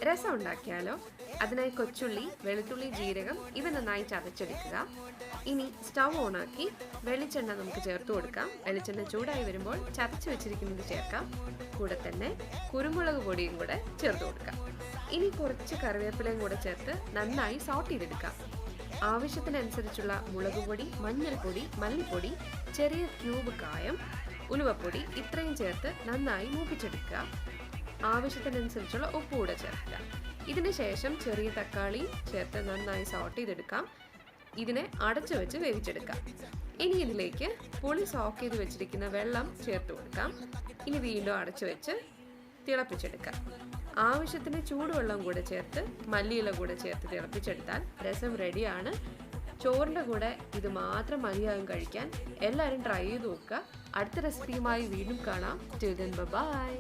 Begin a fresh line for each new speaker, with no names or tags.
രസം ഉണ്ടാക്കിയാലോ? അതിനായി കൊച്ചുള്ളി, വെളുത്തുള്ളി, ജീരകം ഇവ നന്നായി ചതച്ചെടുക്കുക. ഇനി സ്റ്റവ് ഓണാക്കി വെളിച്ചെണ്ണ നമുക്ക് ചേർത്ത് കൊടുക്കാം. വെളിച്ചെണ്ണ ചൂടായി വരുമ്പോൾ ചതച്ച് വെച്ചിരിക്കുന്നത് ചേർക്കാം. കൂടെ തന്നെ കുരുമുളക് പൊടിയും കൂടെ ചേർത്ത് കൊടുക്കാം. ഇനി കുറച്ച് കറിവേപ്പിലയും കൂടെ ചേർത്ത് നന്നായി സോട്ട് ചെയ്തെടുക്കാം. ആവശ്യത്തിനനുസരിച്ചുള്ള മുളക് പൊടി, മഞ്ഞൾപ്പൊടി, മല്ലിപ്പൊടി, ചെറിയ ക്യൂബ് കായം, ഉലുവപ്പൊടി ഇത്രയും ചേർത്ത് നന്നായി മൂപ്പിച്ചെടുക്കുക. ആവശ്യത്തിനനുസരിച്ചുള്ള ഉപ്പ് കൂടെ ചേർക്കുക. ഇതിന് ശേഷം ചെറിയ തക്കാളി ചേർത്ത് നന്നായി സോട്ട് ചെയ്തെടുക്കാം. ഇതിനെ അടച്ചു വെച്ച് വേവിച്ചെടുക്കാം. ഇനി ഇതിലേക്ക് പുളി സോക്ക് ചെയ്ത് വെച്ചിരിക്കുന്ന വെള്ളം ചേർത്ത് കൊടുക്കാം. ഇനി വീണ്ടും അടച്ചു വെച്ച് തിളപ്പിച്ചെടുക്കാം. ആവശ്യത്തിന് ചൂടുവെള്ളം കൂടെ ചേർത്ത് മല്ലിയില കൂടെ ചേർത്ത് തിളപ്പിച്ചെടുത്താൽ രസം റെഡിയാണ്. ചോറിൻ്റെ കൂടെ ഇത് മാത്രം മതിയാകും കഴിക്കാൻ. എല്ലാവരും ട്രൈ ചെയ്ത് നോക്കുക. അടുത്ത റെസിപ്പിയുമായി വീണ്ടും കാണാം. Till then bye.